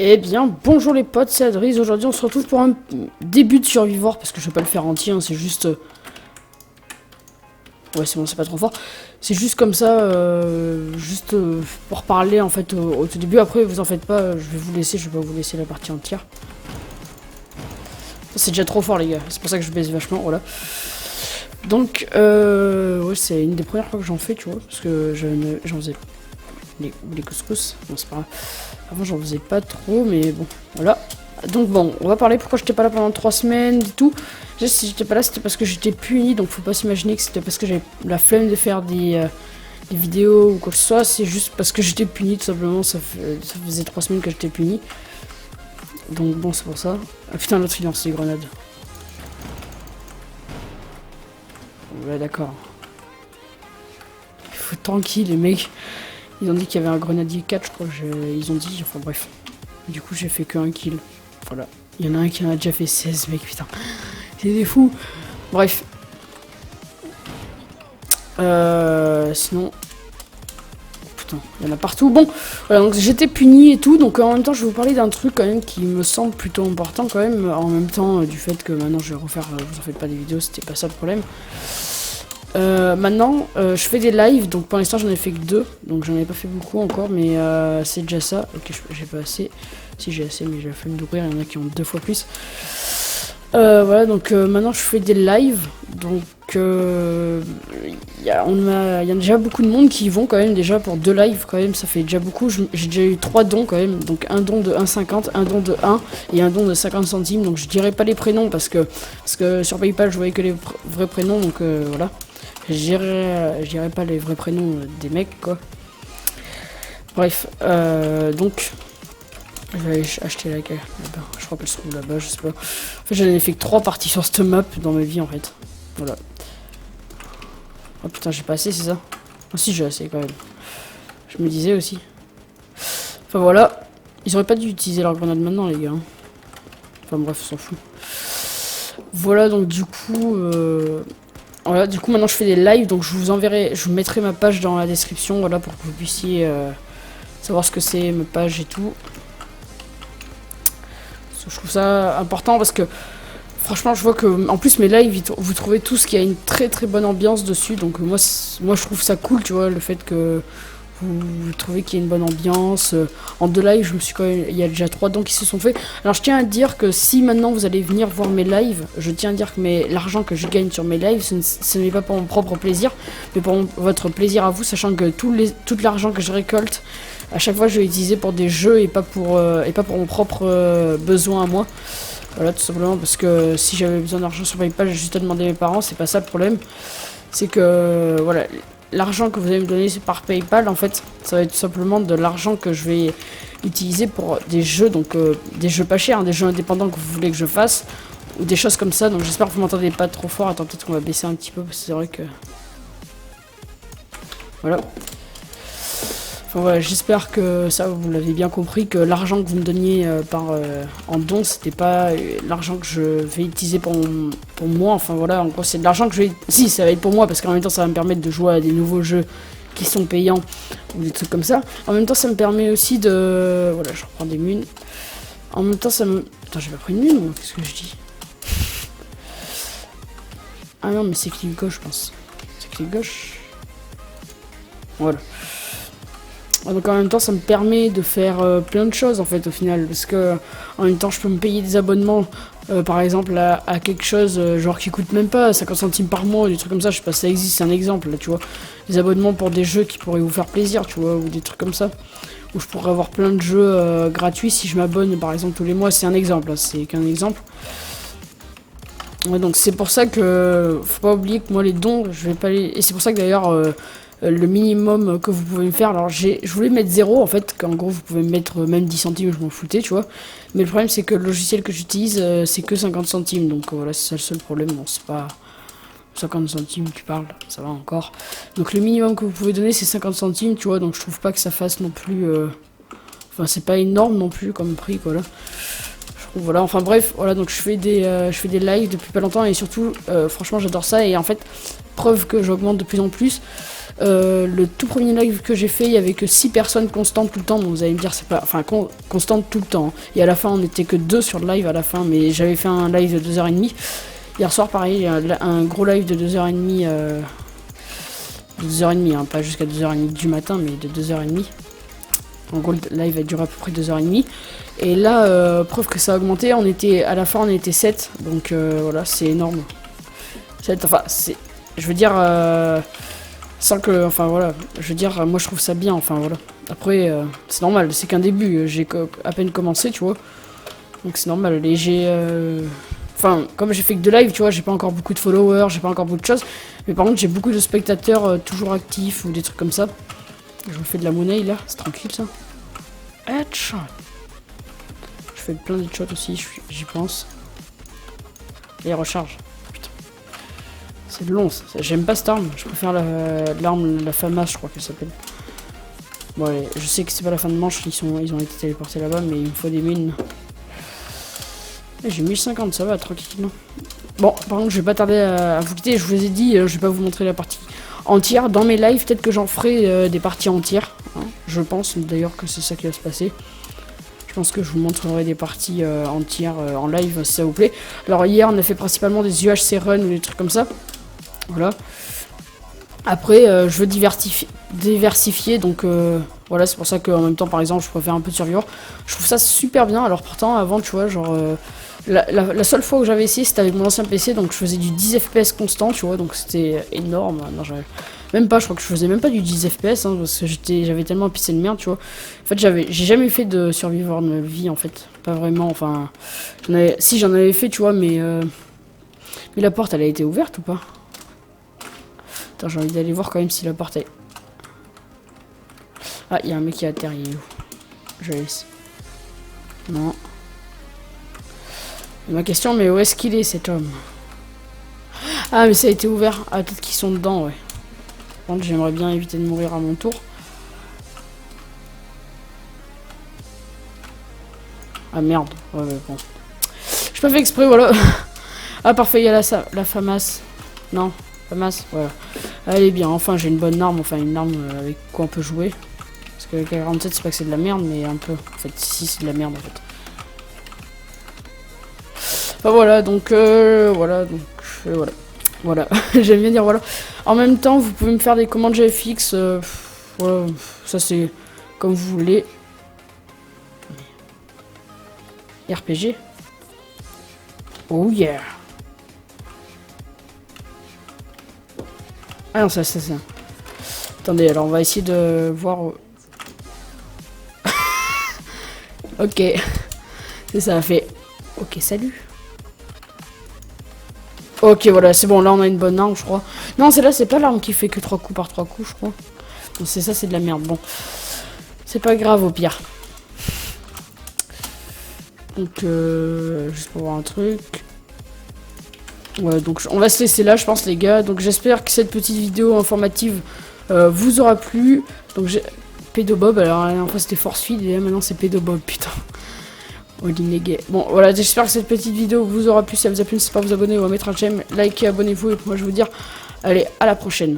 Eh bien, bonjour les potes, c'est Adriz. Aujourd'hui, on se retrouve pour un début de Survivor, parce que je vais pas le faire entier, hein, c'est juste... Ouais, c'est bon, c'est pas trop fort. C'est juste comme ça, pour parler, en fait, au tout début. Après, vous en faites pas, je vais vous laisser, je vais pas vous laisser la partie entière. C'est déjà trop fort, les gars, c'est pour ça que je baisse vachement, voilà. Donc, ouais, c'est une des premières fois que j'en fais, tu vois, parce que j'en faisais... Les couscous, non, c'est pas grave. Avant, j'en faisais pas trop, mais bon, voilà. Donc bon, on va parler pourquoi j'étais pas là pendant 3 semaines et tout. Juste, si j'étais pas là, c'était parce que j'étais puni, donc faut pas s'imaginer que c'était parce que j'avais la flemme de faire des vidéos ou quoi que ce soit. C'est juste parce que j'étais puni, tout simplement. Ça faisait 3 semaines que j'étais puni. Donc bon, c'est pour ça. Ah putain, l'autre il lance les grenades. Ouais, d'accord. Il faut être tranquille, les mecs. Ils ont dit qu'il y avait un grenadier 4, je crois. Ils ont dit, enfin bref. Du coup, j'ai fait que 1 kill. Voilà. Il y en a un qui en a déjà fait 16, mec, putain. C'est des fous. Bref. Sinon... Putain, il y en a partout. Bon, voilà, donc j'étais puni et tout. Donc en même temps, je vais vous parler d'un truc quand même qui me semble plutôt important quand même. En même temps, du fait que maintenant je vais refaire... vous en faites pas des vidéos, c'était pas ça le problème. Maintenant, je fais des lives, donc pour l'instant j'en ai fait que 2, donc j'en ai pas fait beaucoup encore, mais c'est déjà ça. Ok, j'ai pas assez. Si j'ai assez, mais j'ai la flemme d'ouvrir, il y en a qui ont 2 fois plus. Voilà, donc maintenant je fais des lives, donc il y a déjà beaucoup de monde qui y vont quand même, déjà pour 2 lives quand même, ça fait déjà beaucoup. J'ai déjà eu 3 dons quand même, donc un don de 1,50, un don de 1 et un don de 50 centimes, donc je dirais pas les prénoms parce que sur PayPal je voyais que les vrais prénoms, donc voilà. Je dirais pas les vrais prénoms des mecs, quoi. Bref, donc... Je vais aller acheter là-bas. Je crois qu'elles sont là-bas, je sais pas. En fait, j'en ai fait que 3 parties sur cette map dans ma vie, en fait. Voilà. Oh putain, j'ai pas assez, c'est ça? Ah si, j'ai assez, quand même. Je me disais aussi. Enfin, voilà. Ils auraient pas dû utiliser leur grenade maintenant, les gars. Enfin, bref, on s'en fout. Voilà, donc du coup... Voilà, du coup maintenant je fais des lives, donc je vous mettrai ma page dans la description, voilà, pour que vous puissiez savoir ce que c'est, ma page et tout. Je trouve ça important parce que franchement je vois que en plus mes lives vous trouvez tous qu'il y a une très très bonne ambiance dessus, donc moi je trouve ça cool, tu vois, le fait que vous trouvez qu'il y a une bonne ambiance. En 2 lives, je me suis quand même... Il y a déjà 3 dons qui se sont faits. Alors je tiens à dire que si maintenant vous allez venir voir mes lives, je tiens à dire que l'argent que je gagne sur mes lives, ce n'est pas pour mon propre plaisir, mais pour votre plaisir à vous, sachant que tout l'argent que je récolte, à chaque fois je vais l'utiliser pour des jeux et pas pour mon propre besoin à moi. Voilà, tout simplement parce que si j'avais besoin d'argent sur PayPal, j'ai juste à demander à mes parents, c'est pas ça le problème. C'est que, voilà... L'argent que vous allez me donner par PayPal, en fait, ça va être tout simplement de l'argent que je vais utiliser pour des jeux, donc des jeux pas chers, hein, des jeux indépendants que vous voulez que je fasse, ou des choses comme ça. Donc j'espère que vous m'entendez pas trop fort. Attends, peut-être qu'on va baisser un petit peu, parce que c'est vrai que... Voilà. Enfin voilà, j'espère que ça, vous l'avez bien compris, que l'argent que vous me donniez en don, c'était pas l'argent que je vais utiliser pour moi. Enfin voilà, en gros, c'est de l'argent que je vais... Si, ça va être pour moi, parce qu'en même temps, ça va me permettre de jouer à des nouveaux jeux qui sont payants, ou des trucs comme ça. En même temps, ça me permet aussi de... Voilà, je reprends des munes. En même temps, ça me... Attends, j'ai pas pris une mune, ou qu'est-ce que je dis? Ah non, mais c'est clic gauche, je pense. C'est clic gauche. Voilà. Donc en même temps ça me permet de faire plein de choses en fait au final, parce que en même temps je peux me payer des abonnements par exemple à quelque chose genre qui coûte même pas 50 centimes par mois ou des trucs comme ça, je sais pas si ça existe, c'est un exemple là, tu vois, des abonnements pour des jeux qui pourraient vous faire plaisir, tu vois, ou des trucs comme ça, où je pourrais avoir plein de jeux gratuits si je m'abonne par exemple tous les mois, c'est un exemple, c'est qu'un exemple. Ouais, donc c'est pour ça que faut pas oublier que moi les dons je vais pas les... Et c'est pour ça que d'ailleurs le minimum que vous pouvez me faire, alors je voulais mettre 0 en fait, qu'en gros vous pouvez me mettre même 10 centimes, je m'en foutais, tu vois, mais le problème c'est que le logiciel que j'utilise c'est que 50 centimes, donc voilà, c'est ça le seul problème. Bon, c'est pas 50 centimes, tu parles, ça va encore, donc le minimum que vous pouvez donner c'est 50 centimes, tu vois, donc je trouve pas que ça fasse non plus enfin c'est pas énorme non plus comme prix, quoi, là. Voilà, enfin bref, voilà, donc je fais des lives depuis pas longtemps et surtout franchement j'adore ça, et en fait preuve que j'augmente de plus en plus, Le tout premier live que j'ai fait, il y avait que 6 personnes constantes tout le temps. Donc vous allez me dire, c'est pas. Enfin, constante tout le temps. Hein. Et à la fin, on était que 2 sur le live à la fin. Mais j'avais fait un live de 2h30. Hier soir, pareil, un gros live de 2h30. 2h30, hein, pas jusqu'à 2h30 du matin, mais de 2h30. En gros, le live a duré à peu près 2h30. Et là, preuve que ça a augmenté, à la fin, on était 7. Donc voilà, c'est énorme. 7, enfin, c'est. Je veux dire. Sans que. Enfin voilà. Je veux dire, moi je trouve ça bien. Enfin voilà. Après, c'est normal, c'est qu'un début. J'ai à peine commencé, tu vois. Donc c'est normal. Et j'ai. Enfin, comme j'ai fait que 2 lives, tu vois, j'ai pas encore beaucoup de followers, j'ai pas encore beaucoup de choses. Mais par contre, j'ai beaucoup de spectateurs toujours actifs ou des trucs comme ça. Je me fais de la monnaie là, c'est tranquille ça. Headshot. Je fais plein de headshots aussi, j'y pense. Et recharge. Putain. C'est long, j'aime pas cette arme. Je préfère l'arme, la FAMAS, je crois qu'elle s'appelle. Bon, allez, je sais que c'est pas la fin de manche, ils ont été téléportés là-bas, mais il me faut des mines. J'ai 1050, ça va, tranquillement. Bon, par contre, je vais pas tarder à vous quitter. Je vous ai dit, je vais pas vous montrer la partie entière. Dans mes lives, peut-être que j'en ferai des parties entières. Hein. Je pense d'ailleurs que c'est ça qui va se passer. Je pense que je vous montrerai des parties entières en live, si ça vous plaît. Alors, hier, on a fait principalement des UHC run ou des trucs comme ça. Voilà. Après, je veux diversifier, donc voilà, c'est pour ça qu'en même temps, par exemple, je préfère un peu de survivor. Je trouve ça super bien. Alors pourtant, avant, tu vois, genre... La seule fois où j'avais essayé, c'était avec mon ancien PC, donc je faisais du 10 FPS constant, tu vois, donc c'était énorme. Non, même pas, je crois que je faisais même pas du 10 FPS, hein, parce que j'avais tellement un PC de merde, tu vois. En fait, j'ai jamais fait de survivor de ma vie, en fait. Pas vraiment, enfin... Si, j'en avais fait, tu vois, mais la porte, elle a été ouverte ou pas? Attends, j'ai envie d'aller voir quand même si la porte est... Ah, il y a un mec qui est à terre, il est où? Je laisse. Non. Et ma question, mais où est-ce qu'il est, cet homme? Ah, mais ça a été ouvert. Ah, peut-être qu'ils sont dedans, ouais. Par contre, j'aimerais bien éviter de mourir à mon tour. Ah, merde. Ouais, ouais, bon. J'ai pas fait exprès, voilà. Ah, parfait, il y a la FAMAS. Non, FAMAS, voilà. Elle est bien, enfin, j'ai une bonne arme, enfin, une arme avec quoi on peut jouer. Parce que la 47, c'est pas que c'est de la merde, mais un peu. En fait, si, c'est de la merde, en fait. Enfin, voilà, donc, voilà, donc, voilà. Voilà, j'aime bien dire voilà. En même temps, vous pouvez me faire des commandes GFX. Voilà, ça c'est comme vous voulez. RPG. Oh yeah. Ah non, ça. Attendez, alors on va essayer de voir. Ok. C'est ça, fait. Ok, salut. Ok, voilà, c'est bon, là on a une bonne arme, je crois. Non, celle-là, c'est pas l'arme qui fait que 3 coups par 3 coups, je crois. Donc c'est ça, c'est de la merde. Bon, c'est pas grave au pire. Donc, juste pour voir un truc. Ouais, donc on va se laisser là, je pense, les gars. Donc j'espère que cette petite vidéo informative vous aura plu. Donc j'ai... Pédobob, alors la dernière fois c'était Force Feed et là maintenant c'est Pédobob, putain. Bon voilà, j'espère que cette petite vidéo vous aura plu. Si ça vous a plu, n'hésitez pas à vous abonner ou à mettre un j'aime, likez, abonnez-vous et moi je vais vous dire allez, à la prochaine.